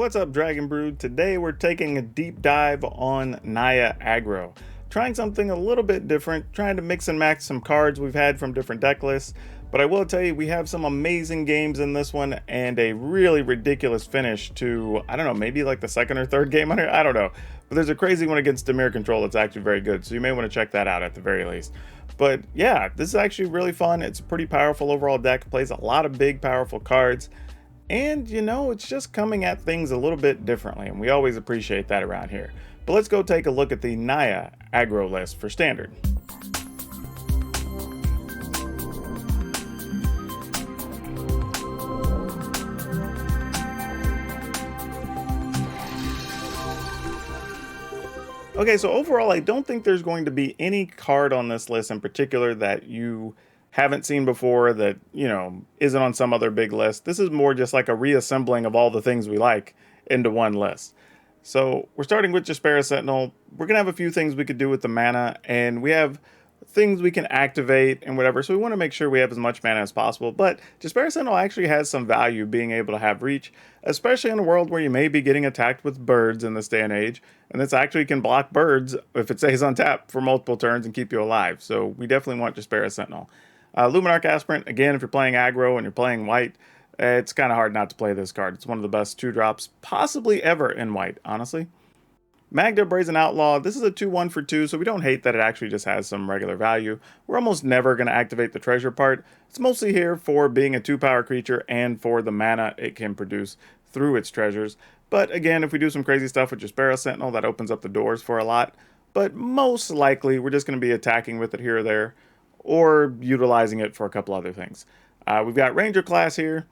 What's up, Dragon Brood? Today we're taking a deep dive on Naya Aggro. Trying something a little bit different, trying to mix and match some cards we've had from different deck lists. But I will tell you, we have some amazing games in this one and a really ridiculous finish to, I don't know, maybe like the second or third game on it? I don't know. But there's a crazy one against Dimir Control that's actually very good, so you may want to check that out at the very least. But yeah, this is actually really fun. It's a pretty powerful overall deck, plays a lot of big, powerful cards. And, you know, it's just coming at things a little bit differently, and we always appreciate that around here. But let's go take a look at the Naya Aggro list for Standard. Okay, so overall, I don't think there's going to be any card on this list in particular that you haven't seen before that, you know, isn't on some other big list. This is more just like a reassembling of all the things we like into one list. So we're starting with Jaspera Sentinel. We're going to have a few things we could do with the mana, and we have things we can activate and whatever, so we want to make sure we have as much mana as possible. But Jaspera Sentinel actually has some value being able to have reach, especially in a world where you may be getting attacked with birds in this day and age, and this actually can block birds if it stays on tap for multiple turns and keep you alive. So we definitely want Jaspera Sentinel. Luminarch Aspirant, again, if you're playing aggro and you're playing white, it's kind of hard not to play this card. It's one of the best 2-drops possibly ever in white, honestly. Magda Brazen Outlaw, this is a 2-1 for 2, so we don't hate that it actually just has some regular value. We're almost never going to activate the treasure part. It's mostly here for being a 2-power creature and for the mana it can produce through its treasures. But again, if we do some crazy stuff with Jaspera Sentinel, that opens up the doors for a lot. But most likely, we're just going to be attacking with it here or there, or utilizing it for a couple other things. We've got Ranger class here.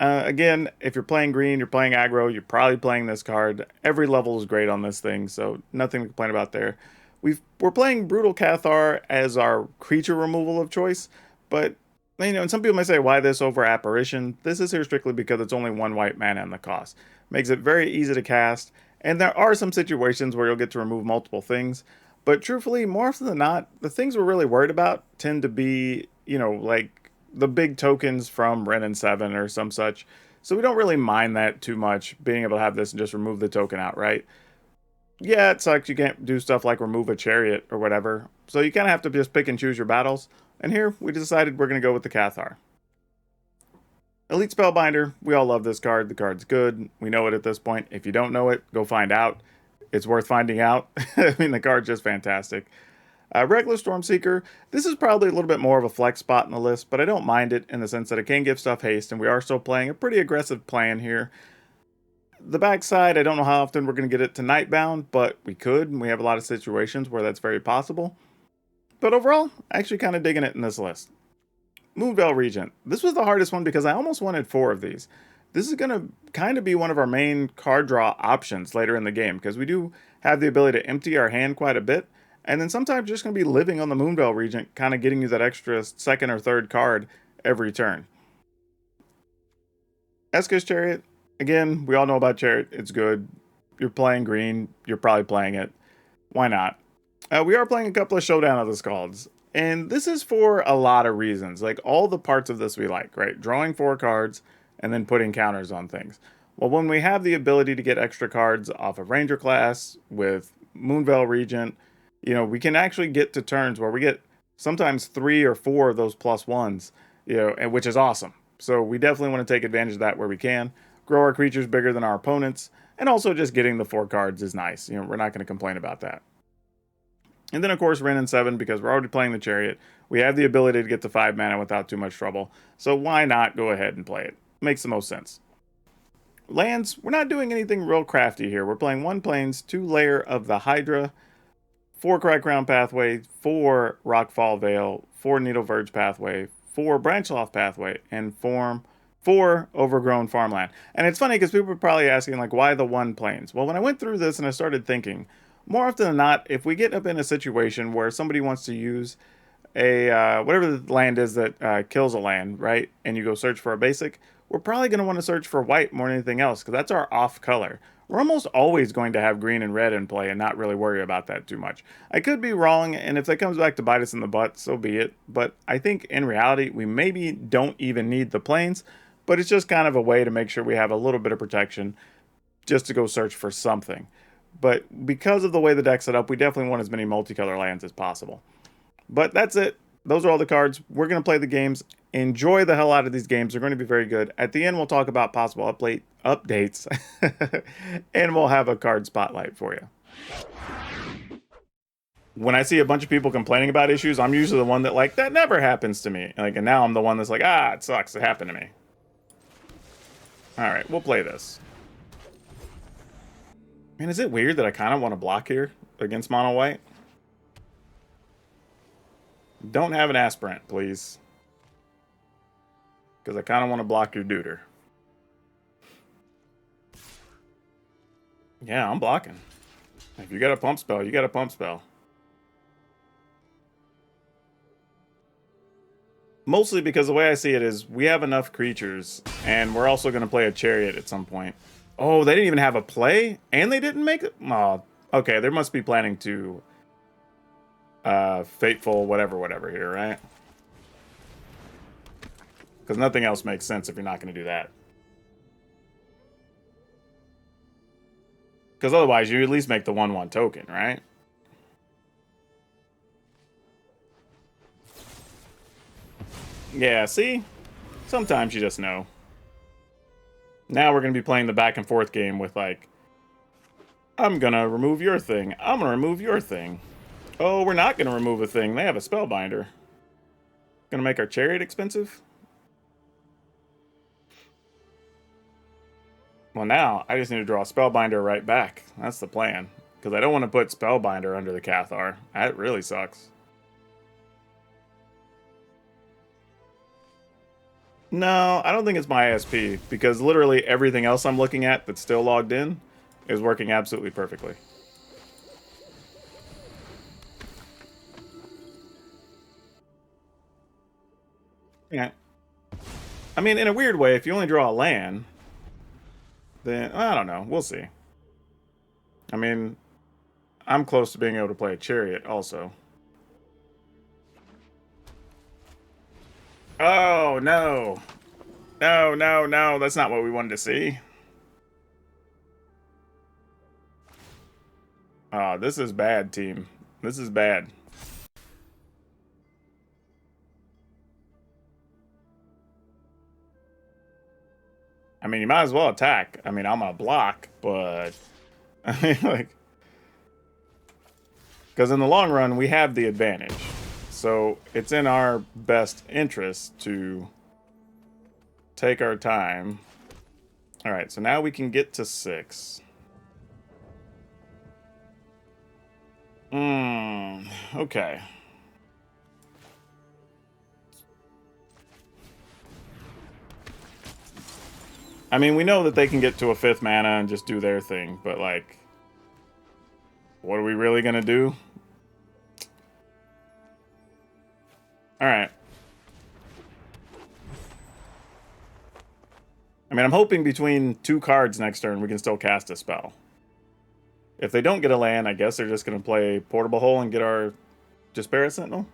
Again, if you're playing green, you're playing aggro, you're probably playing this card. Every level is great on this thing, so nothing to complain about there. We're playing Brutal Cathar as our creature removal of choice, but you know, and some people may say, why this over Apparition? This is here strictly because it's only 1 white mana in the cost. Makes it very easy to cast, and there are some situations where you'll get to remove multiple things. But truthfully, more often than not, the things we're really worried about tend to be, you know, like the big tokens from Ren and 7 or some such. So we don't really mind that too much, being able to have this and just remove the token outright. Yeah, it sucks you can't do stuff like remove a chariot or whatever. So you kind of have to just pick and choose your battles. And here, we decided we're going to go with the Cathar. Elite Spellbinder, we all love this card. The card's good. We know it at this point. If you don't know it, go find out. It's worth finding out. I mean, the card's just fantastic. Regular Stormseeker, this is probably a little bit more of a flex spot in the list, but I don't mind it in the sense that it can give stuff haste, and we are still playing a pretty aggressive plan here. The backside, I don't know how often we're going to get it to Nightbound, but we could, and we have a lot of situations where that's very possible. But overall, actually kind of digging it in this list. Moonveil Regent. This was the hardest one because I almost wanted 4 of these. This is going to kind of be one of our main card draw options later in the game, because we do have the ability to empty our hand quite a bit, and then sometimes just going to be living on the Moonveil Regent, kind of getting you that extra second or third card every turn. Esca's Chariot, again, we all know about Chariot, it's good. You're playing green, you're probably playing it. Why not? We are playing a couple of Showdown of the Scalds, and this is for a lot of reasons. Like, all the parts of this we like, right? Drawing 4 cards, and then putting counters on things. Well, when we have the ability to get extra cards off of Ranger class with Moonveil Regent, you know, we can actually get to turns where we get sometimes 3 or 4 of those +1s, you know, and which is awesome. So we definitely want to take advantage of that where we can. Grow our creatures bigger than our opponents, and also just getting the 4 cards is nice. You know, we're not going to complain about that. And then, of course, Ren and 7, because we're already playing the Chariot. We have the ability to get to 5 mana without too much trouble. So why not go ahead and play it? Makes the most sense. Lands, we're not doing anything real crafty here. We're playing 1 Plains, 2 Lair of the Hydra, 4 Crackground Pathway, 4 Rockfall Vale, 4 Needle Verge Pathway, 4 Branchloft Pathway, and 4 Overgrown Farmland. And it's funny because people are probably asking, like, why the 1 Plains? Well, when I went through this and I started thinking, more often than not, if we get up in a situation where somebody wants to use a whatever the land is that kills a land, right, and you go search for a basic, we're probably going to want to search for white more than anything else, because that's our off color. We're almost always going to have green and red in play and not really worry about that too much. I could be wrong, and if that comes back to bite us in the butt, so be it. But I think in reality, we maybe don't even need the plains, but it's just kind of a way to make sure we have a little bit of protection. just to go search for something. But because of the way the deck's set up, we definitely want as many multicolor lands as possible. But that's it. Those are all the cards. We're going to play the games. Enjoy the hell out of these games. They're going to be very good. At the end, we'll talk about possible updates. And we'll have a card spotlight for you. When I see a bunch of people complaining about issues, I'm usually the one that, like, that never happens to me. Like, and now I'm the one that's like, ah, it sucks. It happened to me. All right, we'll play this. Man, is it weird that I kind of want to block here against mono white? Don't have an aspirant, please. Because I kind of want to block your duder. Yeah, I'm blocking. If you got a pump spell, you got a pump spell. Mostly because the way I see it is we have enough creatures, and we're also going to play a chariot at some point. Oh, they didn't even have a play? And they didn't make it? Oh, okay, they must be planning to fateful whatever here, right? Because nothing else makes sense if you're not going to do that. Because otherwise, you at least make the 1/1 token, right? Yeah, see? Sometimes you just know. Now we're going to be playing the back and forth game with, like, I'm going to remove your thing. I'm going to remove your thing. Oh, we're not going to remove a thing. They have a Spellbinder. Going to make our chariot expensive? Well, now, I just need to draw a Spellbinder right back. That's the plan. Because I don't want to put Spellbinder under the Cathar. That really sucks. No, I don't think it's my ISP, because literally everything else I'm looking at that's still logged in is working absolutely perfectly. Yeah. I mean, in a weird way, if you only draw a land, then, I don't know, we'll see. I mean, I'm close to being able to play a chariot also. Oh, no. No, no, no, that's not what we wanted to see. Oh, this is bad, team. This is bad. I mean, you might as well attack. I mean, I'm gonna block, but I mean, like, because in the long run, we have the advantage. So it's in our best interest to take our time. All right, so now we can get to 6. Okay. I mean, we know that they can get to a 5th mana and just do their thing, but, like, what are we really gonna do? All right. I mean, I'm hoping between 2 cards next turn we can still cast a spell. If they don't get a land, I guess they're just going to play Portable Hole and get our Disparate Sentinel.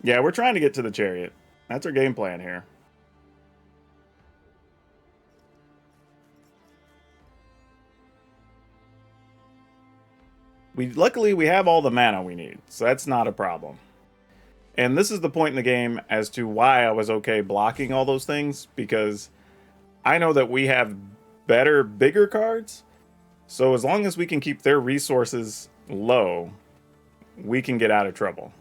Yeah, we're trying to get to the Chariot. That's our game plan here. Luckily, we have all the mana we need, so that's not a problem. And this is the point in the game as to why I was okay blocking all those things, because I know that we have better, bigger cards. So as long as we can keep their resources low, we can get out of trouble.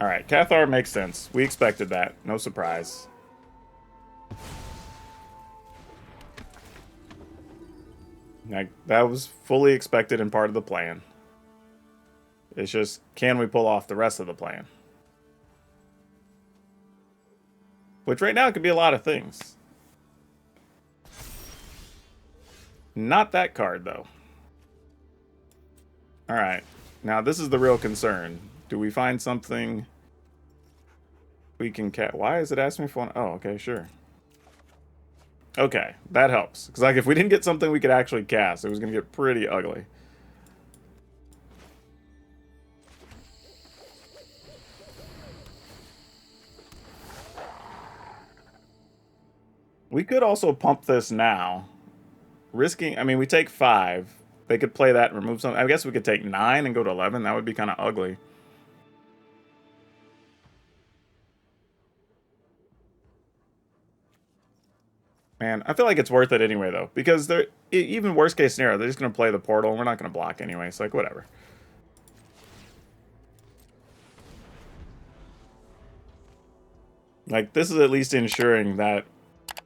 All right, Cathar makes sense. We expected that. No surprise. Like, that was fully expected and part of the plan. It's just, can we pull off the rest of the plan? Which right now could be a lot of things. Not that card, though. Alright. Now, this is the real concern. Do we find something we can why is it asking me for one? Oh, okay, sure. Okay, that helps. Because, like, if we didn't get something we could actually cast, it was going to get pretty ugly. We could also pump this now. Risking, I mean, we take 5. They could play that and remove something. I guess we could take 9 and go to 11. That would be kind of ugly. Man, I feel like it's worth it anyway, though. Because they're, even worst case scenario, they're just going to play the portal and we're not going to block anyway. So, like, whatever. Like, this is at least ensuring that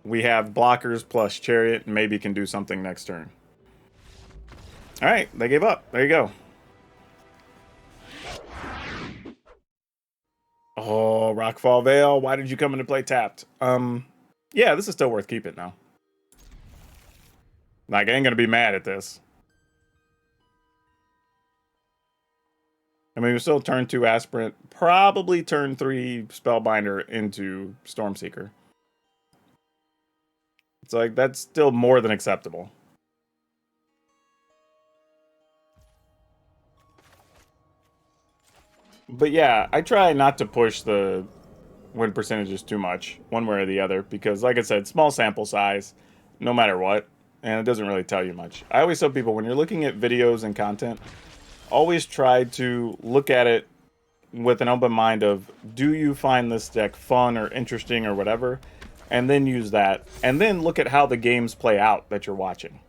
we have blockers plus Chariot and maybe can do something next turn. Alright, they gave up. There you go. Oh, Rockfall Vale, why did you come into play tapped? Yeah, this is still worth keeping now. Like, I ain't gonna be mad at this. I mean, we still turn 2 Aspirant, probably turn 3 Spellbinder into Stormseeker. It's like, that's still more than acceptable. But yeah, I try not to push the win percentages too much, one way or the other, because like I said, small sample size, no matter what, and it doesn't really tell you much. I always tell people, when you're looking at videos and content, always try to look at it with an open mind of, do you find this deck fun or interesting or whatever, and then use that, and then look at how the games play out that you're watching.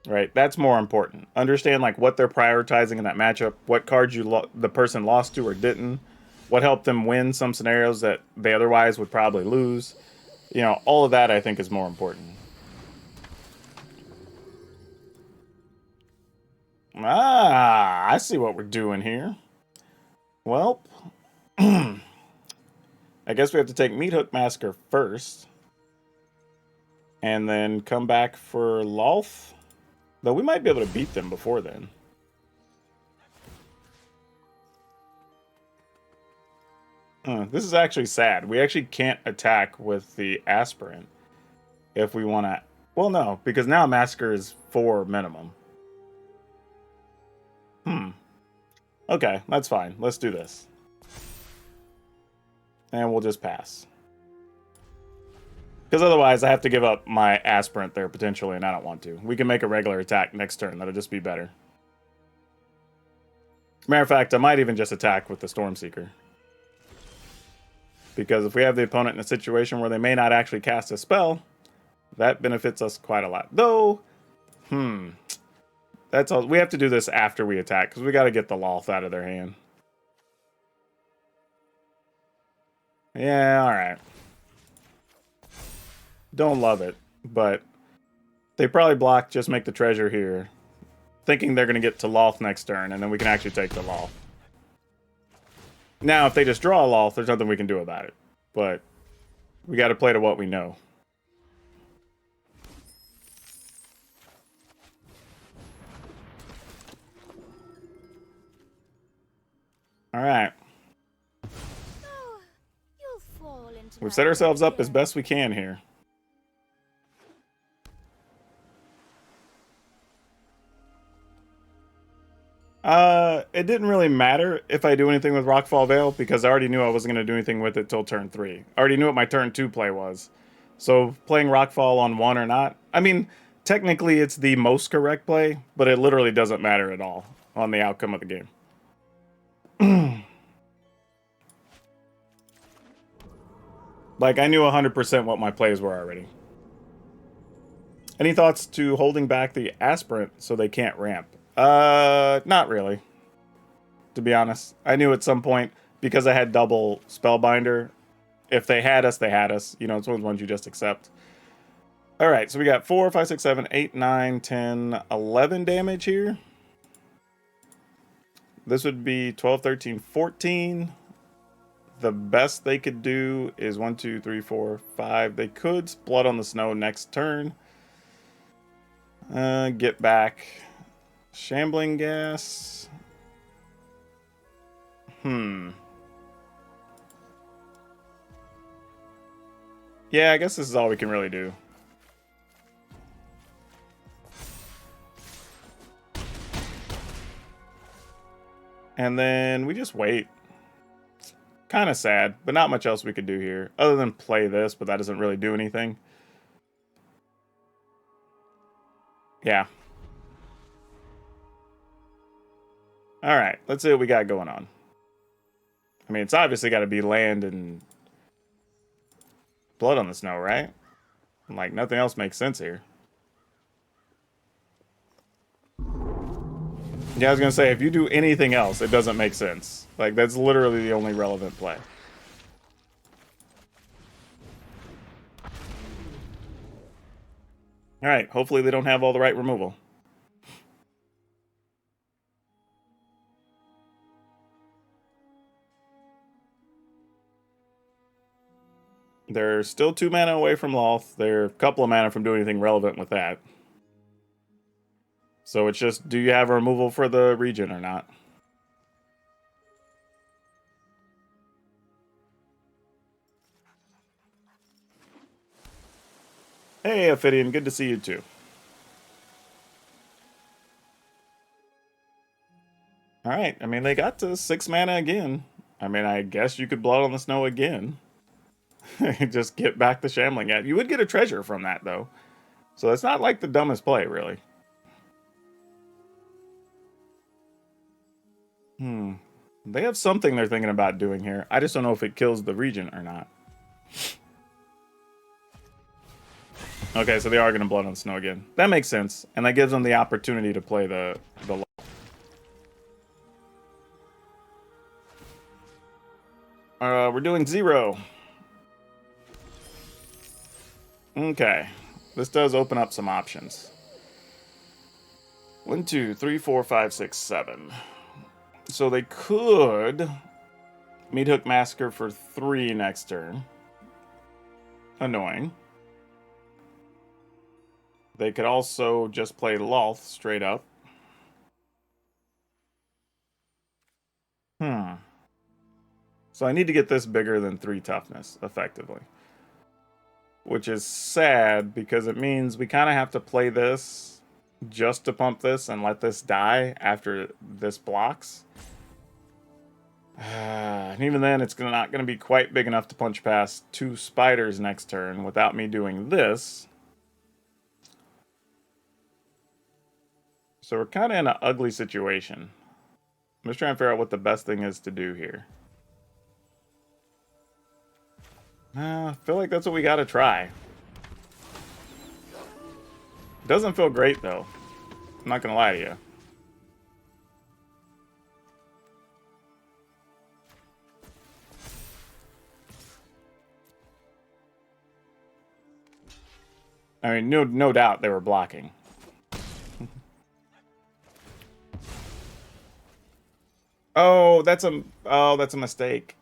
Right, that's more important. Understand like what they're prioritizing in that matchup, what cards the person lost to or didn't, what helped them win some scenarios that they otherwise would probably lose. You know, all of that I think is more important. Ah, I see what we're doing here. Well, I guess we have to take Meathook Massacre first, and then come back for Lolth. Though we might be able to beat them before then. This is actually sad. We actually can't attack with the Aspirant if we want to. Well, no, because now Massacre is 4 minimum. Okay, that's fine. Let's do this. And we'll just pass. Because otherwise, I have to give up my Aspirant there potentially, and I don't want to. We can make a regular attack next turn. That'll just be better. Matter of fact, I might even just attack with the Stormseeker. Because if we have the opponent in a situation where they may not actually cast a spell, that benefits us quite a lot. Though, that's all. We have to do this after we attack, because we got to get the Lolth out of their hand. Yeah, alright. Don't love it, but they probably block, just make the treasure here, thinking they're going to get to Lolth next turn, and then we can actually take the Lolth. Now, if they just draw a Lolth, there's nothing we can do about it. But we got to play to what we know. Alright. We've set ourselves up as best we can here. It didn't really matter if I do anything with Rockfall Vale, because I already knew I wasn't going to do anything with it till turn 3. I already knew what my turn 2 play was. So playing Rockfall on 1 or not, I mean, technically it's the most correct play, but it literally doesn't matter at all on the outcome of the game. Like, I knew 100% what my plays were already. Any thoughts to holding back the Aspirant so they can't ramp? Not really. To be honest. I knew at some point, because I had double Spellbinder, if they had us, they had us. You know, it's one of the ones you just accept. Alright, so we got 4, 5, 6, 7, 8, 9, 10, 11 damage here. This would be 12, 13, 14. The best they could do is 1, 2, 3, 4, 5. They could Blood on the Snow next turn. Get back. Shambling Gas. Yeah, I guess this is all we can really do. And then we just wait. Kind of sad, but not much else we could do here. Other than play this, but that doesn't really do anything. Yeah. All right, let's see what we got going on. I mean, it's obviously got to be land and blood on the snow, right? Like, nothing else makes sense here. Yeah, I was going to say, if you do anything else, it doesn't make sense. Like, that's literally the only relevant play. All right, hopefully they don't have all the right removal. They're still 2 mana away from Loth. They're a couple of mana from doing anything relevant with that. So it's just, do you have a removal for the region or not? Hey, Ophidian, good to see you too. All right, I mean, they got to 6 mana again. I mean, I guess you could Blood on the Snow again. Just get back the Shambling at. You would get a treasure from that, though. So it's not like the dumbest play, really. They have something they're thinking about doing here. I just don't know if it kills the region or not. Okay, so they are going to Blood on the Snow again. That makes sense. And that gives them the opportunity to play the we're doing 0. Okay. This does open up some options. 1, 2, 3, 4, 5, 6, 7. So they could Meathook Massacre for 3 next turn. Annoying. They could also just play Loth straight up. So I need to get this bigger than 3 toughness, effectively. Which is sad, because it means we kind of have to play this just to pump this and let this die after this blocks. And even then, it's not going to be quite big enough to punch past 2 spiders next turn without me doing this. So we're kind of in an ugly situation. I'm just trying to figure out what the best thing is to do here. I feel like that's what we got to try. Doesn't feel great, though. I'm not going to lie to you. I mean, no doubt they were blocking. Oh, that's a mistake.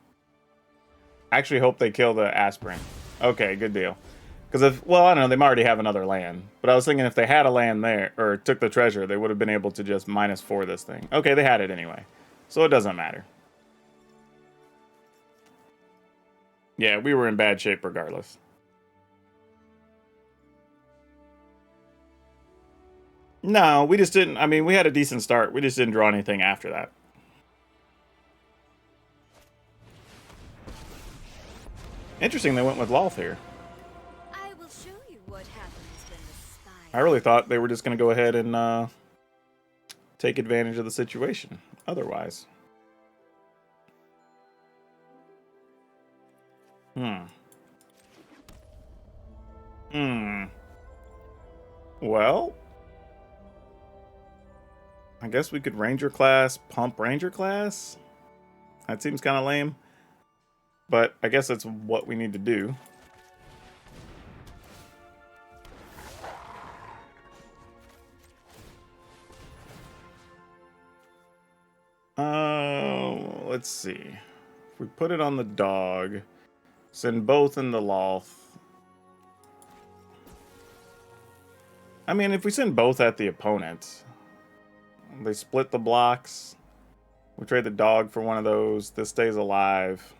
I actually hope they kill the aspirant. Okay, good deal. Because if, well, I don't know, they might already have another land. But I was thinking if they had a land there, or took the treasure, they would have been able to just -4 this thing. Okay, they had it anyway. So it doesn't matter. Yeah, we were in bad shape regardless. No, we just didn't. I mean, we had a decent start. We just didn't draw anything after that. Interesting, they went with Loth here. I will show you what happens when the spy. I really thought they were just going to go ahead and take advantage of the situation. Otherwise. Well, I guess we could Ranger class, pump Ranger class. That seems kind of lame. But I guess that's what we need to do. Let's see. If we put it on the dog, send both in the Loth. I mean, if we send both at the opponent, they split the blocks. We trade the dog for one of those. This stays alive.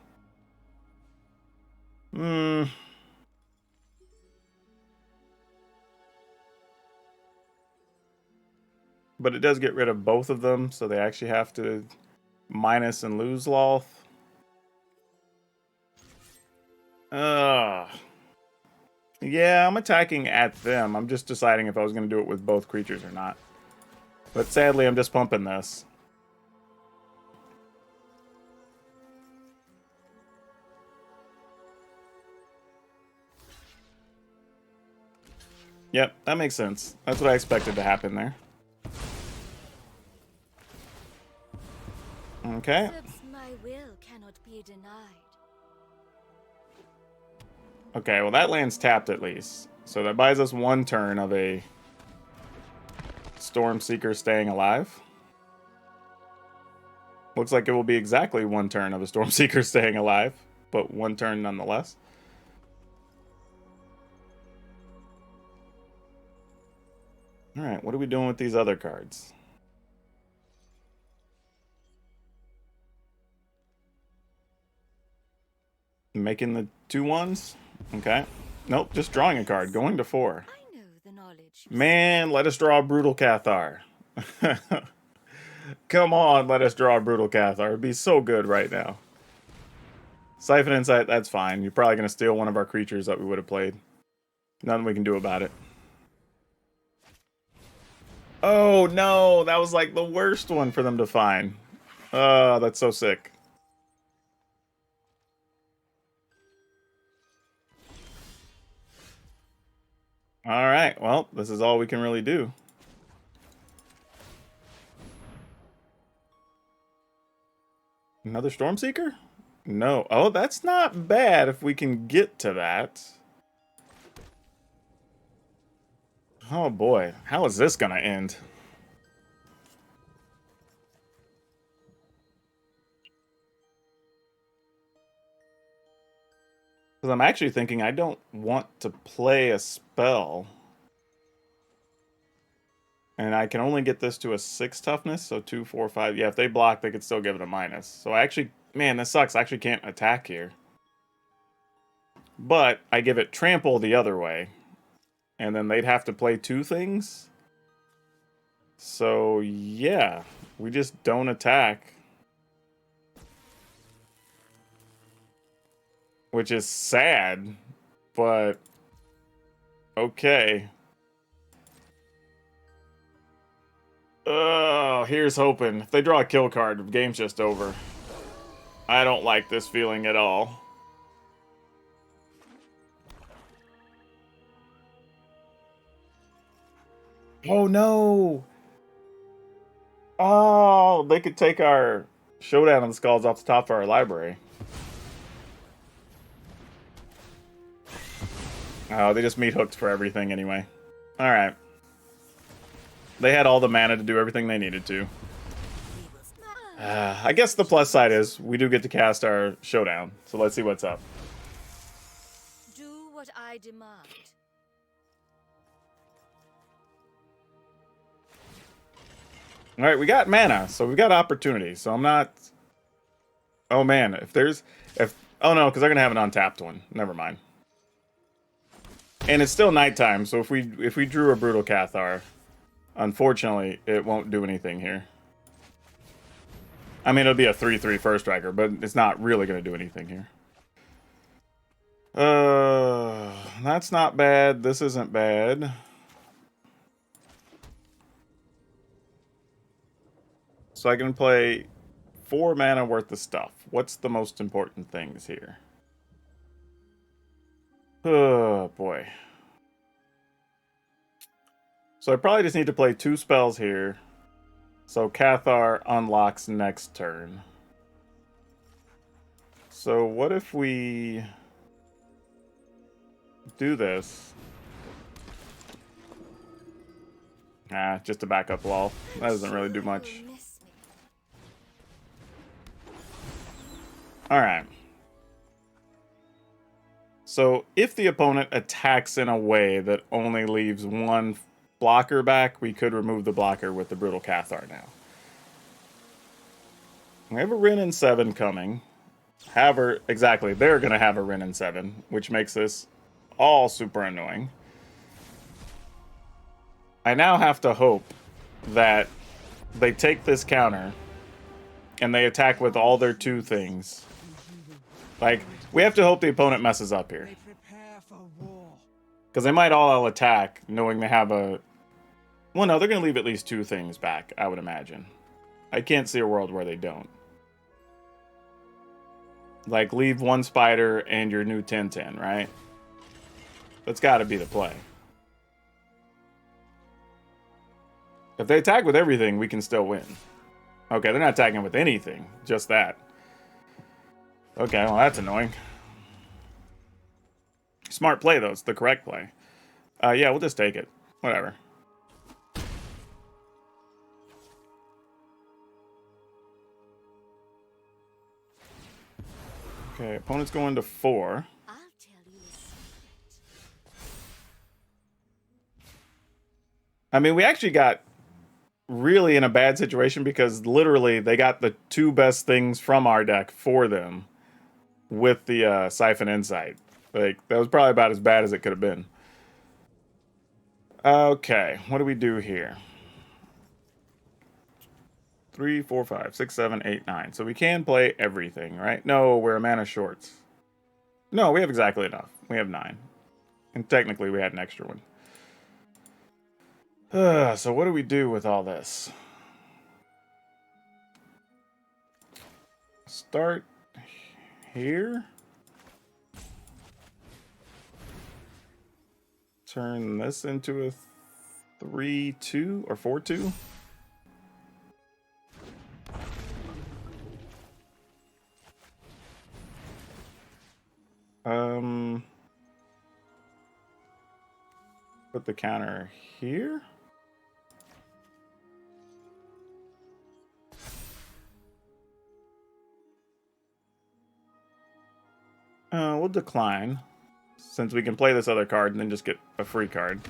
But it does get rid of both of them, so they actually have to minus and lose Loth. Yeah, I'm attacking at them. I'm just deciding if I was going to do it with both creatures or not. But sadly, I'm just pumping this. Yep, that makes sense. That's what I expected to happen there. Okay. My will cannot be denied. Okay, well that land's tapped at least. So that buys us 1 turn of a Stormseeker staying alive. Looks like it will be exactly 1 turn of a Stormseeker staying alive, but 1 turn nonetheless. Alright, what are we doing with these other cards? Making the 2/1s? Okay. Nope, just drawing a card. Going to 4. I know the knowledge. Man, let us draw a Brutal Cathar. Come on, let us draw a Brutal Cathar. It'd be so good right now. Siphon Insight, that's fine. You're probably going to steal one of our creatures that we would have played. Nothing we can do about it. Oh, no. That was like the worst one for them to find. Oh, that's so sick. Alright, well, this is all we can really do. Another Stormseeker? No. Oh, that's not bad if we can get to that. Oh boy, how is this gonna end? Because I'm actually thinking I don't want to play a spell. And I can only get this to a 6 toughness, so 2, 4, 5. Yeah, if they block, they could still give it a minus. So I actually, man, this sucks. I actually can't attack here. But I give it trample the other way. And then they'd have to play 2 things. So, yeah, we just don't attack. Which is sad, but okay. Oh, here's hoping. If they draw a kill card, the game's just over. I don't like this feeling at all. Oh no! Oh, they could take our Showdown on the Skulls off the top of our library. Oh, they just meat hooked for everything anyway. Alright. They had all the mana to do everything they needed to. I guess the plus side is we do get to cast our Showdown, so let's see what's up. Do what I demand. Alright, we got mana, so we've got opportunity, so I'm not... Oh man, oh no, because they're gonna have an untapped one. Never mind. And it's still nighttime, so if we drew a Brutal Cathar, unfortunately, it won't do anything here. I mean, it'll be a 3/3 first striker, but it's not really going to do anything here. That's not bad. This isn't bad. So I can play 4 mana worth of stuff. What's the most important things here? Oh, boy. So I probably just need to play 2 spells here. So Cathar unlocks next turn. So what if we do this? Just a backup wall. That doesn't really do much. Alright. So if the opponent attacks in a way that only leaves 1 blocker back, we could remove the blocker with the Brutal Cathar now. We have a Wrenn and 7 coming. Exactly, they're going to have a Wrenn and 7, which makes this all super annoying. I now have to hope that they take this counter and they attack with all their 2 things. Like, we have to hope the opponent messes up here. They prepare for war. Because they might all attack, knowing they have a... Well, no, they're going to leave at least 2 things back, I would imagine. I can't see a world where they don't. Like, leave 1 spider and your new 10/10, right? That's got to be the play. If they attack with everything, we can still win. Okay, they're not attacking with anything. Just that. Okay, well, that's annoying. Smart play, though. It's the correct play. Yeah, we'll just take it. Whatever. Okay, opponent's going to 4. I'll tell you a secret. I mean, we actually got really in a bad situation because literally they got the 2 best things from our deck for them with the Siphon Insight. Like, that was probably about as bad as it could have been. Okay, what do we do here? 3, 4, 5, 6, 7, 8, 9. So we can play everything, right? No, we're mana shorts. No, we have exactly enough. We have 9. And technically we had an extra one. So what do we do with all this? Start here. Turn this into a 3-2 or 4-2. Put the counter here. We'll decline, since we can play this other card and then just get a free card.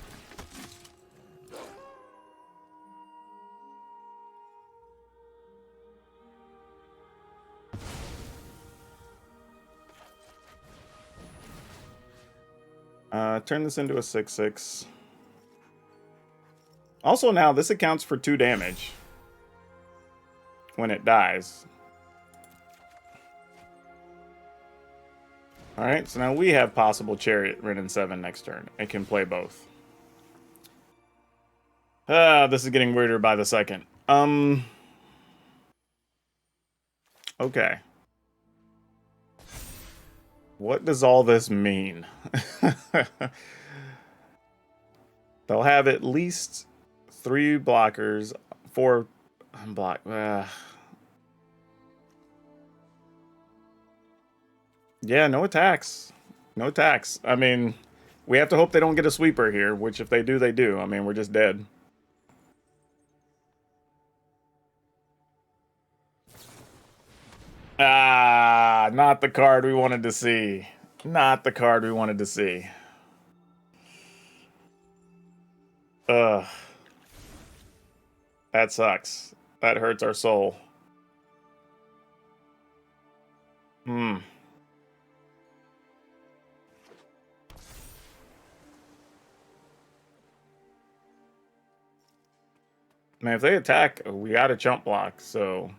Turn this into a 6/6. Also now, this accounts for 2 damage when it dies. Alright, so now we have possible Chariot, Ren, and 7 next turn. It can play both. This is getting weirder by the second. Okay. What does all this mean? They'll have at least 3 blockers, 4 unblock. Yeah, no attacks. No attacks. I mean, we have to hope they don't get a sweeper here, which if they do, they do. I mean, we're just dead. Ah, not the card we wanted to see. Not the card we wanted to see. Ugh. That sucks. That hurts our soul. Man, if they attack, we got a chump block, so...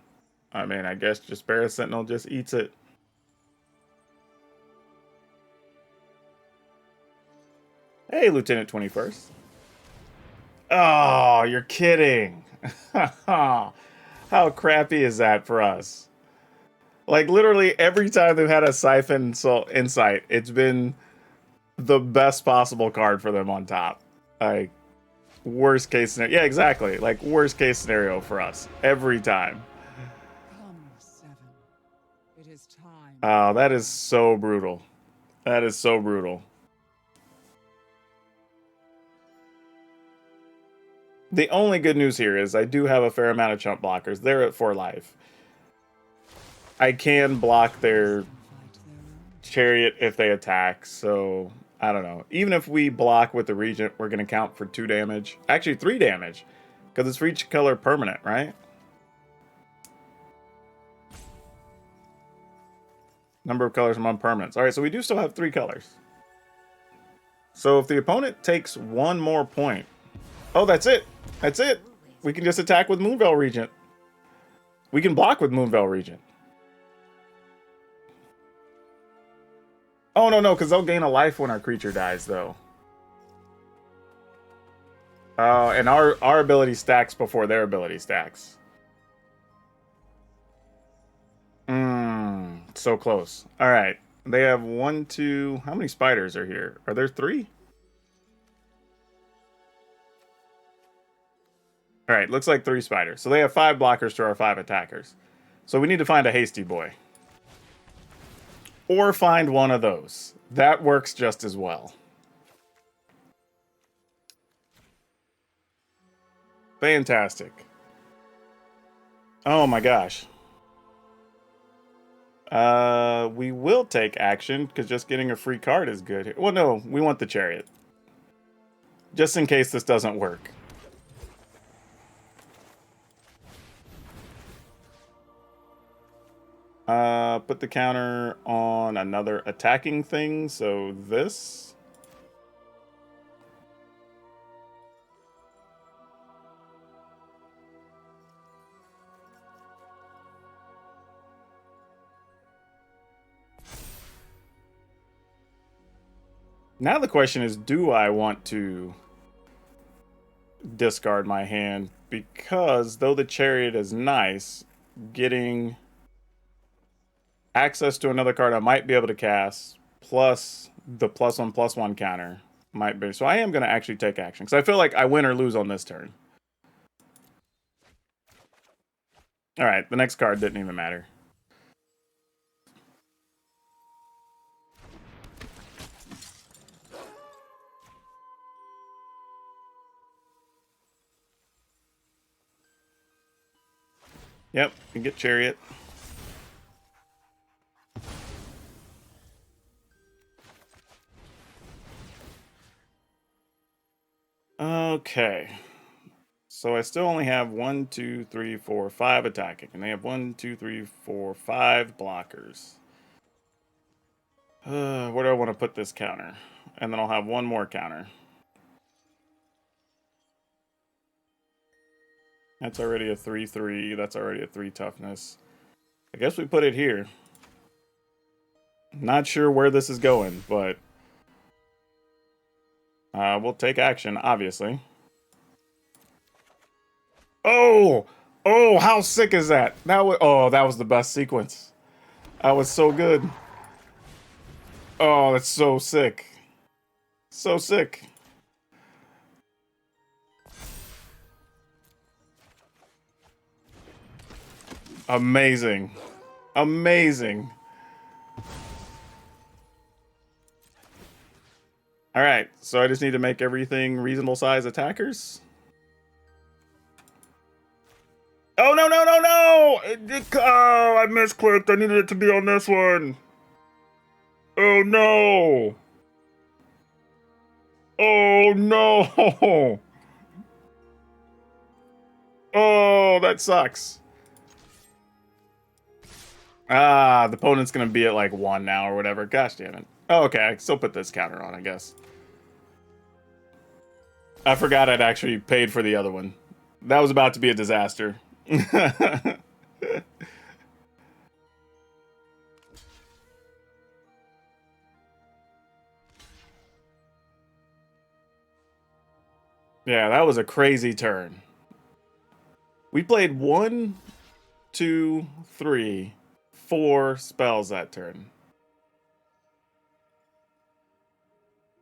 I mean, I guess just Barra Sentinel just eats it. Hey, Lieutenant 21st. Oh, you're kidding. How crappy is that for us? Like, literally every time they've had a Siphon Insight, it's been the best possible card for them on top. Like, worst case scenario. Yeah, exactly. Like, worst case scenario for us. Every time. Oh, that is so brutal. That is so brutal. The only good news here is I do have a fair amount of chump blockers. They're at 4 life. I can block their Chariot if they attack, so I don't know. Even if we block with the Regent, we're going to count for 2 damage. Actually, 3 damage. Because it's for each color permanent, right? Number of colors among permanents. Alright, so we do still have 3 colors. So if the opponent takes 1 more point... Oh, that's it! That's it! We can just attack with Moonveil Regent. We can block with Moonveil Regent. Oh, no, because they'll gain a life when our creature dies, though. And our ability stacks before their ability stacks. So close. All right. They have 1, 2. How many spiders are here? Are there 3? All right. Looks like 3 spiders. So they have 5 blockers to our 5 attackers. So we need to find a hasty boy. Or find one of those. That works just as well. Fantastic. Oh my gosh. We will take action because just getting a free card is good. Well, no, we want the chariot. Just in case this doesn't work. Put the counter on another attacking thing, so this. Now the question is, do I want to discard my hand? Because though the chariot is nice, getting access to another card I might be able to cast, plus the +1/+1 counter might be. So I am going to actually take action, because I feel like I win or lose on this turn. Alright, the next card didn't even matter. Yep, you get chariot. Okay. So I still only have 1, 2, 3, 4, 5 attacking. And they have 1, 2, 3, 4, 5 blockers. Where do I want to put this counter? And then I'll have one more counter. That's already a 3/3. That's already a 3 toughness. I guess we put it here. Not sure where this is going, but we'll take action, obviously. Oh! Oh, how sick is that? That was the best sequence. That was so good. Oh, that's so sick. So sick. Amazing. Amazing. Alright, so I just need to make everything reasonable size attackers. Oh, no, no, no, no! Oh, I misclicked. I needed it to be on this one. Oh, no. Oh, no. Oh, that sucks. Ah, the opponent's going to be at like 1 now or whatever. Gosh damn it. Oh, okay, I can still put this counter on, I guess. I forgot I'd actually paid for the other one. That was about to be a disaster. Yeah, that was a crazy turn. We played 1, 2, 3, 4 spells that turn.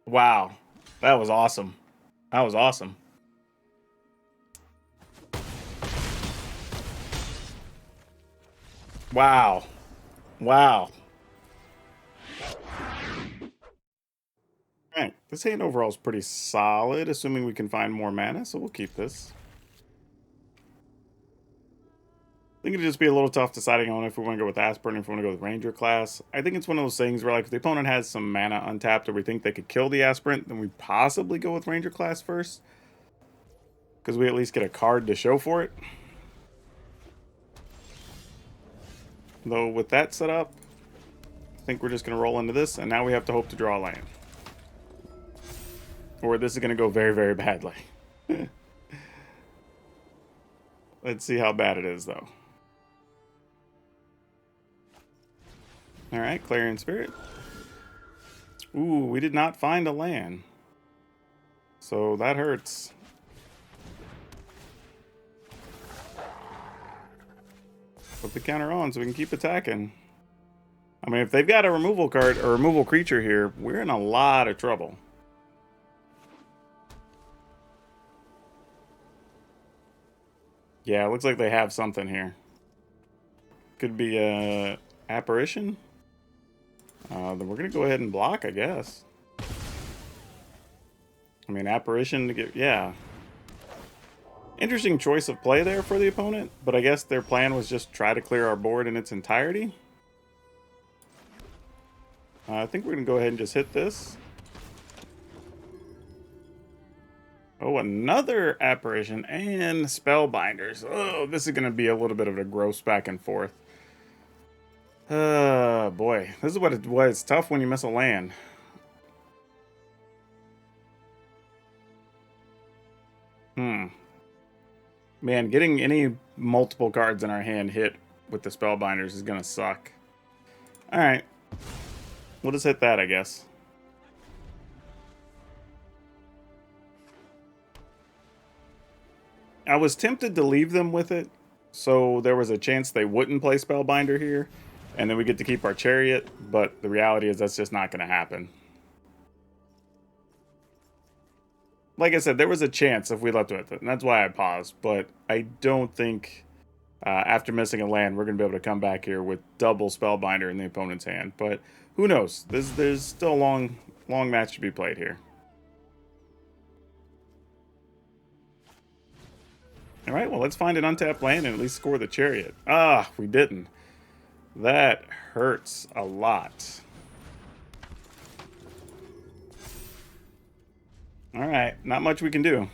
Wow. That was awesome. That was awesome. Wow. Wow. Alright, this hand overall is pretty solid, assuming we can find more mana, so we'll keep this. I think it'd just be a little tough deciding on if we want to go with Aspirant or if we want to go with Ranger class. I think it's one of those things where, like, if the opponent has some mana untapped or we think they could kill the Aspirant, then we possibly go with Ranger class first. Because we at least get a card to show for it. Though, with that set up, I think we're just going to roll into this, and now we have to hope to draw a land. Or this is going to go very, very badly. Let's see how bad it is, though. Alright, Clarion Spirit. Ooh, we did not find a land. So that hurts. Put the counter on so we can keep attacking. I mean, if they've got a removal card or removal creature here, we're in a lot of trouble. Yeah, it looks like they have something here. Could be a apparition. Then we're gonna go ahead and block, I guess. I mean, apparition to get, yeah. Interesting choice of play there for the opponent, but I guess their plan was just try to clear our board in its entirety. I think we're gonna go ahead and just hit this. Oh, another apparition and spellbinders. Oh, this is gonna be a little bit of a gross back and forth. Boy, this is what it's tough when you miss a land. Man, getting any multiple cards in our hand hit with the spellbinders is gonna suck. All right, we'll just hit that, I guess. I was tempted to leave them with it, so there was a chance they wouldn't play spellbinder here, and then we get to keep our chariot, but the reality is that's just not going to happen. Like I said, there was a chance if we left with it, and that's why I paused, but I don't think after missing a land, we're going to be able to come back here with double spellbinder in the opponent's hand, but who knows? There's still a long match to be played here. All right, well, let's find an untapped land and at least score the chariot. Ah, we didn't. That hurts a lot. All right, not much we can do.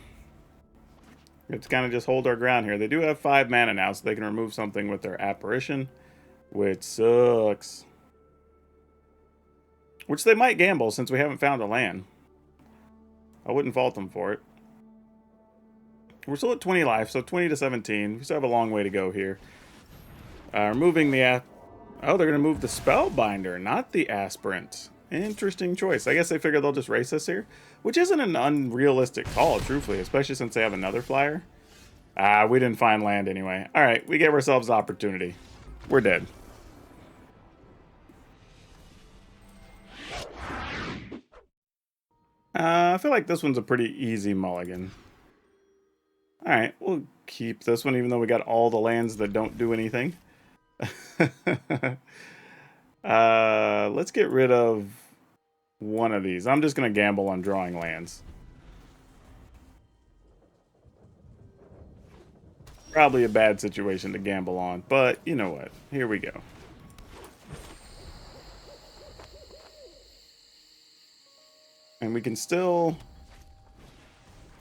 We have to kind of just hold our ground here. They do have 5 mana now, so they can remove something with their apparition, which sucks. Which they might gamble since we haven't found a land. I wouldn't fault them for it. We're still at 20 life, so 20 to 17. We still have a long way to go here. Removing the... Oh, they're going to move the Spellbinder, not the Aspirant. Interesting choice. I guess they figure they'll just race us here, which isn't an unrealistic call, truthfully, especially since they have another flyer. We didn't find land anyway. All right, we gave ourselves opportunity. We're dead. I feel like this one's a pretty easy mulligan. All right, we'll keep this one, even though we got all the lands that don't do anything. Let's get rid of one of these. I'm just going to gamble on drawing lands. Probably a bad situation to gamble on, but you know what? Here we go. And we can still...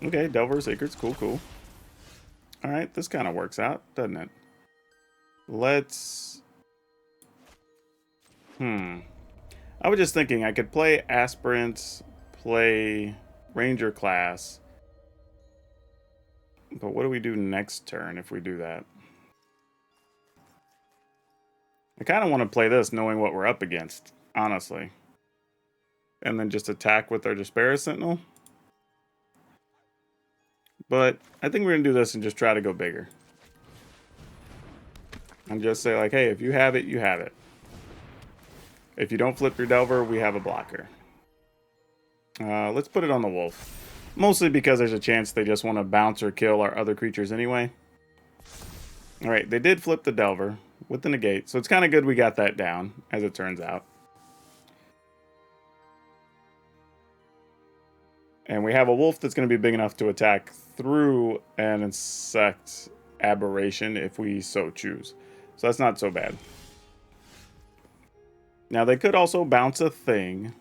Okay, Delver Secrets. Cool, cool. All right, this kind of works out, doesn't it? Let's... I was just thinking I could play Aspirant, play Ranger class. But what do we do next turn if we do that? I kind of want to play this knowing what we're up against, honestly. And then just attack with our Despair Sentinel. But I think we're going to do this and just try to go bigger. And just say like, hey, if you have it, you have it. If you don't flip your Delver, we have a blocker. Let's put it on the Wolf. Mostly because there's a chance they just want to bounce or kill our other creatures anyway. Alright, they did flip the Delver with the negate, so it's kind of good we got that down, as it turns out. And we have a Wolf that's going to be big enough to attack through an Insect Aberration if we so choose. So that's not so bad. Now, they could also bounce a thing.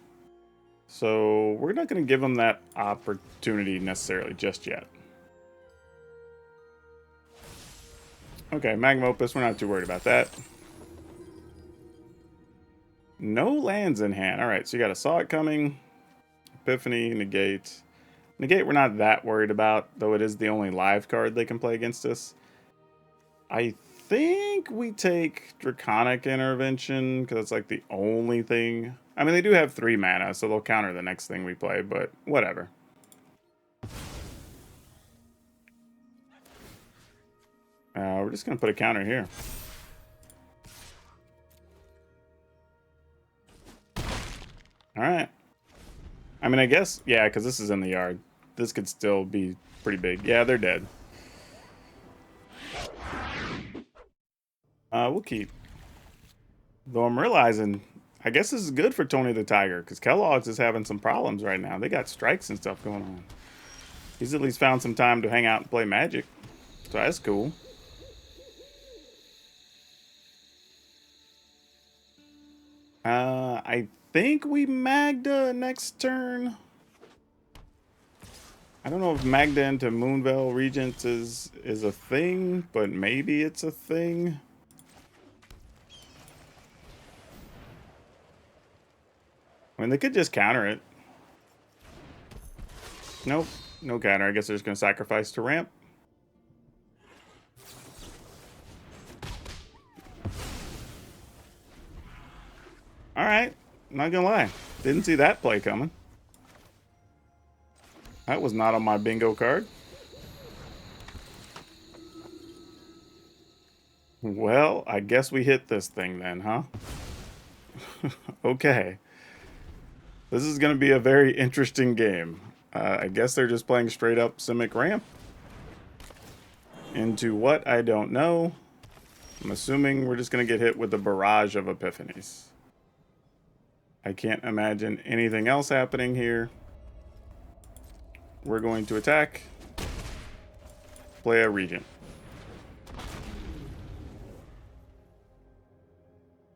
So we're not going to give them that opportunity necessarily just yet. Okay, Magma Opus, we're not too worried about that. No lands in hand. All right, so you got a Saw It coming. Epiphany, Negate. Negate we're not that worried about, though it is the only live card they can play against us. I think we take Draconic Intervention, because it's like the only thing. I mean, they do have 3 mana, so they'll counter the next thing we play, but whatever. We're just going to put a counter here. All right. I mean, I guess, yeah, because this is in the yard. This could still be pretty big. Yeah, they're dead. We'll keep. Though I'm realizing, I guess this is good for Tony the Tiger, because Kellogg's is having some problems right now. They got strikes and stuff going on. He's at least found some time to hang out and play Magic. So that's cool. I think we Magda next turn. I don't know if Magda into Moonveil Regents is a thing, but maybe it's a thing. I mean, they could just counter it. Nope, no counter. I guess they're just going to sacrifice to ramp. All right, not gonna lie, didn't see that play coming. That was not on my bingo card. Well, I guess we hit this thing then, huh? Okay. This is going to be a very interesting game. I guess they're just playing straight up Simic Ramp. Into what? I don't know. I'm assuming we're just going to get hit with the barrage of epiphanies. I can't imagine anything else happening here. We're going to attack. Play a Regent.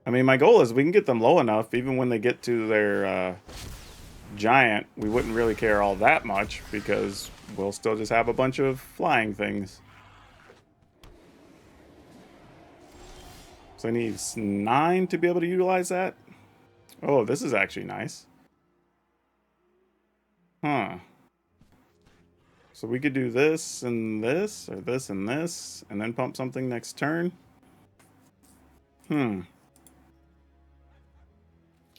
I mean, my goal is we can get them low enough, even when they get to their giant, we wouldn't really care all that much, because we'll still just have a bunch of flying things. So I need 9 to be able to utilize that. Oh, this is actually nice. Huh. So we could do this and this, or this and this, and then pump something next turn.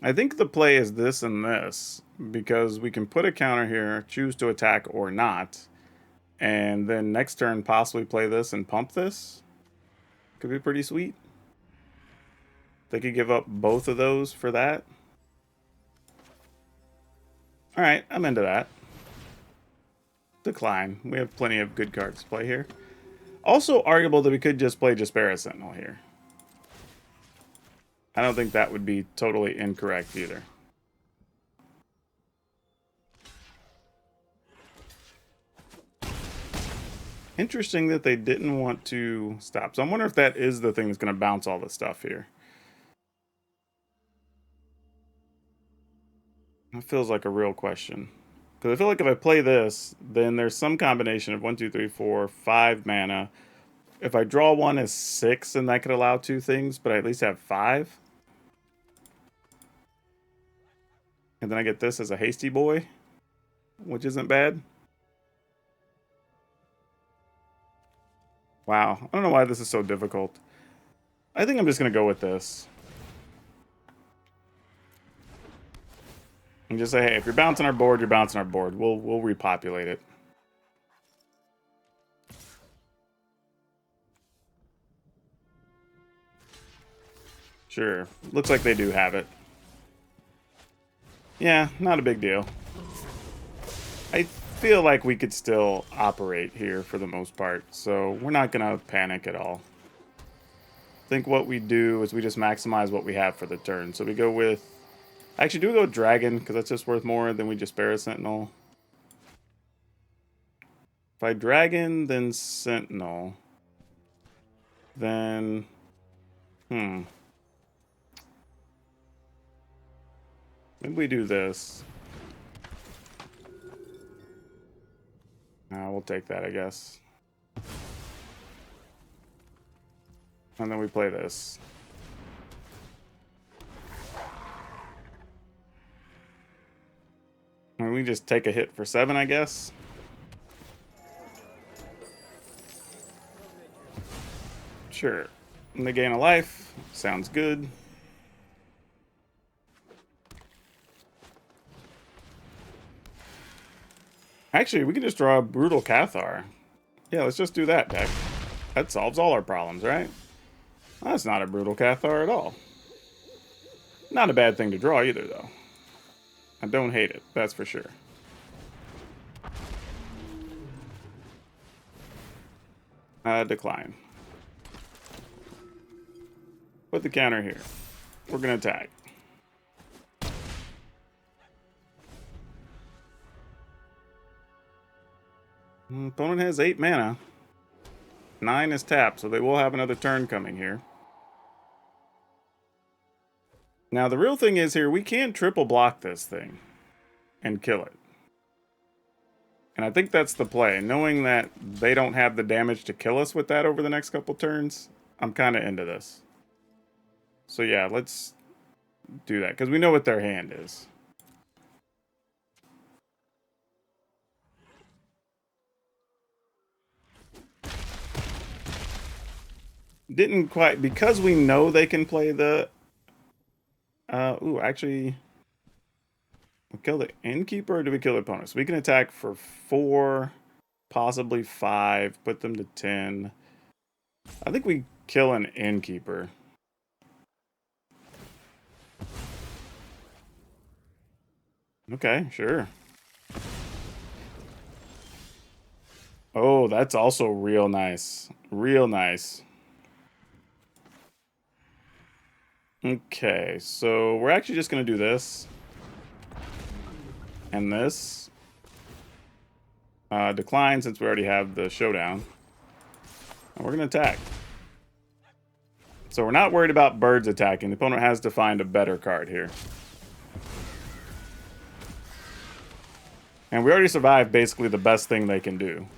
I think the play is this and this, because we can put a counter here, choose to attack or not, and then next turn possibly play this and pump this. Could be pretty sweet. They could give up both of those for that. Alright, I'm into that. Decline. We have plenty of good cards to play here. Also arguable that we could just play Jaspera Sentinel here. I don't think that would be totally incorrect either. Interesting that they didn't want to stop. So I wonder if that is the thing that's going to bounce all this stuff here. That feels like a real question. Because I feel like if I play this, then there's some combination of 1, 2, 3, 4, 5 mana. If I draw one as 6, then that could allow 2 things, but I at least have 5. And then I get this as a hasty boy, which isn't bad. Wow, I don't know why this is so difficult. I think I'm just going to go with this. And just say, hey, if you're bouncing our board, you're bouncing our board. We'll repopulate it. Sure, looks like they do have it. Yeah, not a big deal. I feel like we could still operate here for the most part, so we're not going to panic at all. I think what we do is we just maximize what we have for the turn. So we go with... Actually, do we go with Dragon, because that's just worth more than we just Jaspera Sentinel. If I Dragon, then Sentinel, then... Maybe we do this. We'll take that, I guess. And then we play this. And we just take a hit for 7, I guess. Sure. And they gain a life. Sounds good. Actually, we can just draw a Brutal Cathar. Yeah, let's just do that, deck. That solves all our problems, right? That's not a Brutal Cathar at all. Not a bad thing to draw either, though. I don't hate it, that's for sure. Decline. Put the counter here. We're gonna attack. Opponent has 8 mana. 9 is tapped, so they will have another turn coming here. Now, the real thing is here, we can triple block this thing and kill it. And I think that's the play. Knowing that they don't have the damage to kill us with that over the next couple turns, I'm kind of into this. So yeah, let's do that, because we know what their hand is. Didn't quite, because we know they can play the... ooh, actually... We kill the Innkeeper, or do we kill the opponents? We can attack for 4, possibly 5, put them to 10. I think we kill an Innkeeper. Okay, sure. Oh, that's also real nice. Real nice. Okay, so we're actually just going to do this. And this. Decline since we already have the showdown. And we're going to attack. So we're not worried about birds attacking. The opponent has to find a better card here. And we already survived basically the best thing they can do.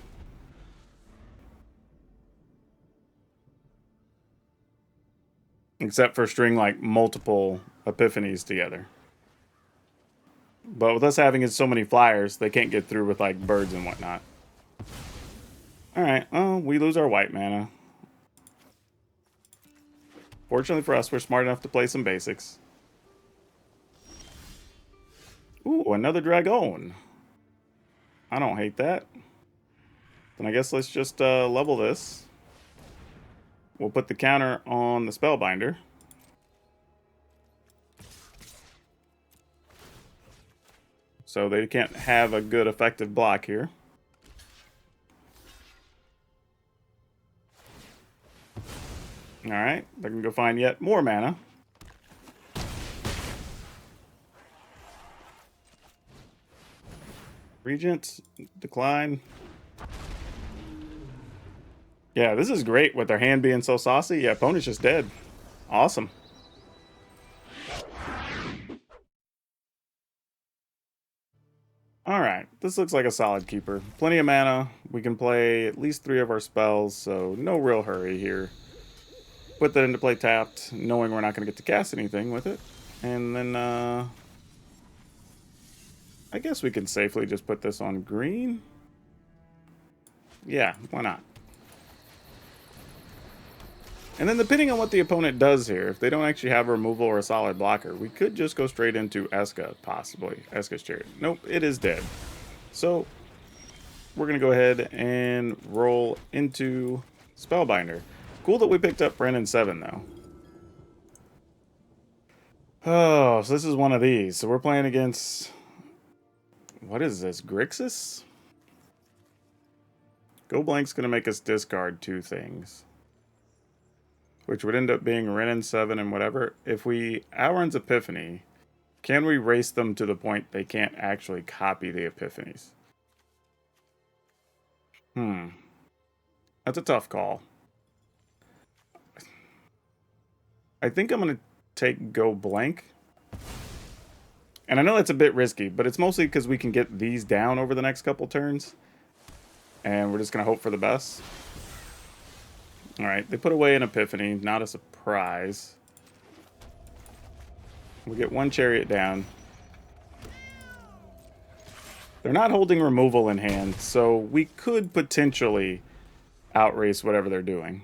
Except for string like multiple epiphanies together. But with us having so many flyers, they can't get through with like birds and whatnot. Alright, well, we lose our white mana. Fortunately for us, we're smart enough to play some basics. Ooh, another dragon. I don't hate that. Then I guess let's just level this. We'll put the counter on the Spellbinder. So they can't have a good effective block here. Alright, they're going to go find yet more mana. Regent, decline. Yeah, this is great with their hand being so saucy. Yeah, opponent's just dead. Awesome. Alright, this looks like a solid keeper. Plenty of mana. We can play at least 3 of our spells, so no real hurry here. Put that into play tapped, knowing we're not going to get to cast anything with it. And then, I guess we can safely just put this on green. Yeah, why not? And then depending on what the opponent does here, if they don't actually have a removal or a solid blocker, we could just go straight into Eska, possibly. Eska's Chariot. Nope, it is dead. So, we're going to go ahead and roll into Spellbinder. Cool that we picked up Brennan 7, though. Oh, so this is one of these. So we're playing against... What is this? Grixis? Go blank's going to make us discard 2 things. Which would end up being Renin 7 and whatever. If we Auron's Epiphany, can we race them to the point they can't actually copy the Epiphanies? That's a tough call. I think I'm going to take Go Blank. And I know that's a bit risky, but it's mostly because we can get these down over the next couple turns. And we're just going to hope for the best. Alright, they put away an Epiphany, not a surprise. We get 1 Chariot down. They're not holding removal in hand, so we could potentially outrace whatever they're doing.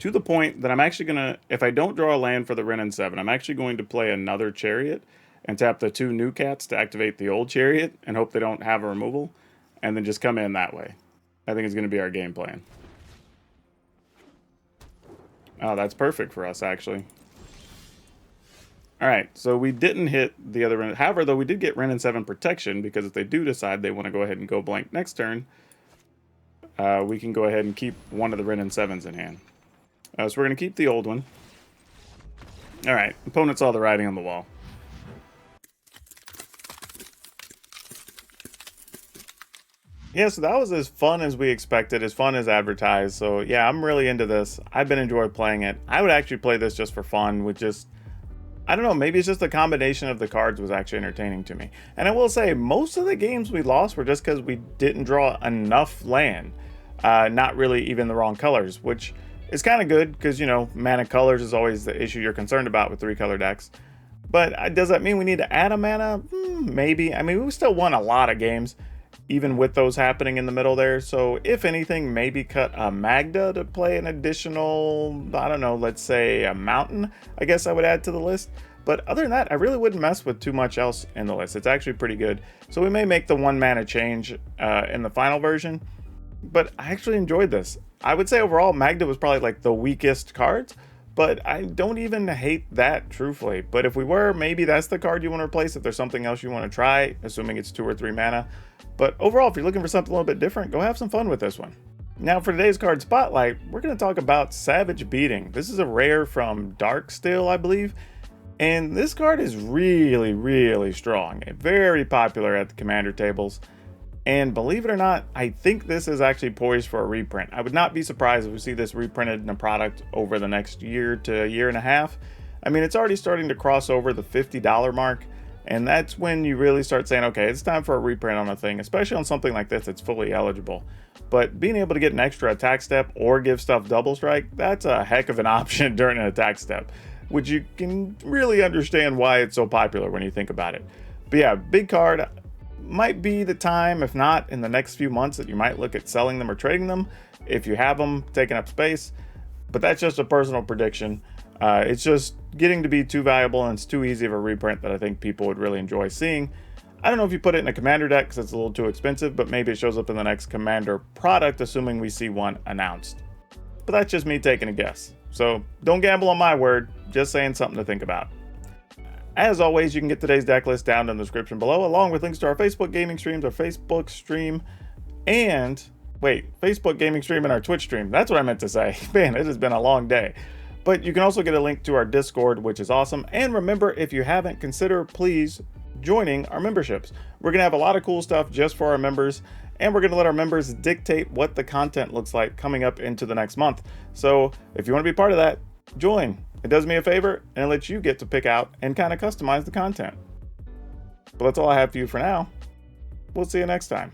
To the point that I'm actually going to, if I don't draw a land for the Renin 7, I'm actually going to play another Chariot and tap the 2 new cats to activate the old Chariot and hope they don't have a removal, and then just come in that way. I think it's going to be our game plan. Oh, that's perfect for us, actually. All right, so we didn't hit the other Wrenn. However, though, we did get Wrenn and 7 protection, because if they do decide they want to go ahead and go blank next turn, we can go ahead and keep one of the Wrenn and 7s in hand. So we're going to keep the old one. All right, opponent saw the writing on the wall. Yeah, so that was as fun as we expected, as fun as advertised. So yeah, I'm really into this. I've been enjoying playing it. I would actually play this just for fun with just, I don't know, maybe it's just the combination of the cards was actually entertaining to me. And I will say, most of the games we lost were just because we didn't draw enough land. Not really even the wrong colors, which is kind of good because, you know, mana colors is always the issue you're concerned about with 3-color decks. But does that mean we need to add a mana? Maybe. I mean, we still won a lot of games, even with those happening in the middle there. So if anything, maybe cut a Magda to play an additional, I don't know, let's say a mountain, I guess I would add to the list. But other than that, I really wouldn't mess with too much else in the list. It's actually pretty good. So we may make the 1 mana change in the final version, but I actually enjoyed this. I would say overall, Magda was probably like the weakest cards, but I don't even hate that, truthfully. But if we were, maybe that's the card you want to replace if there's something else you want to try, assuming it's 2 or 3 mana. But overall, if you're looking for something a little bit different, go have some fun with this one. Now for today's card spotlight, we're going to talk about Savage Beating. This is a rare from Darksteel, I believe. And this card is really, really strong. Very popular at the commander tables. And believe it or not, I think this is actually poised for a reprint. I would not be surprised if we see this reprinted in a product over the next year to a year and a half. I mean, it's already starting to cross over the $50 mark. And that's when you really start saying, okay, it's time for a reprint on a thing, especially on something like this that's fully eligible. But being able to get an extra attack step or give stuff double strike, that's a heck of an option during an attack step, which you can really understand why it's so popular when you think about it. But yeah, big card. Might be the time, if not in the next few months, that you might look at selling them or trading them if you have them taking up space. But that's just a personal prediction. It's just getting to be too valuable, and it's too easy of a reprint that I think people would really enjoy seeing. I don't know if you put it in a commander deck because it's a little too expensive, but maybe it shows up in the next commander product, assuming we see one announced. But that's just me taking a guess. So don't gamble on my word, just saying something to think about. As always, you can get today's deck list down in the description below, along with links to our Facebook gaming streams, our Facebook stream, and Facebook gaming stream and our Twitch stream. That's what I meant to say. Man, it has been a long day. But you can also get a link to our Discord, which is awesome. And remember, if you haven't, consider please joining our memberships. We're going to have a lot of cool stuff just for our members, and we're going to let our members dictate what the content looks like coming up into the next month. So if you want to be part of that, join. It does me a favor, and it lets you get to pick out and kind of customize the content. But that's all I have for you for now. We'll see you next time.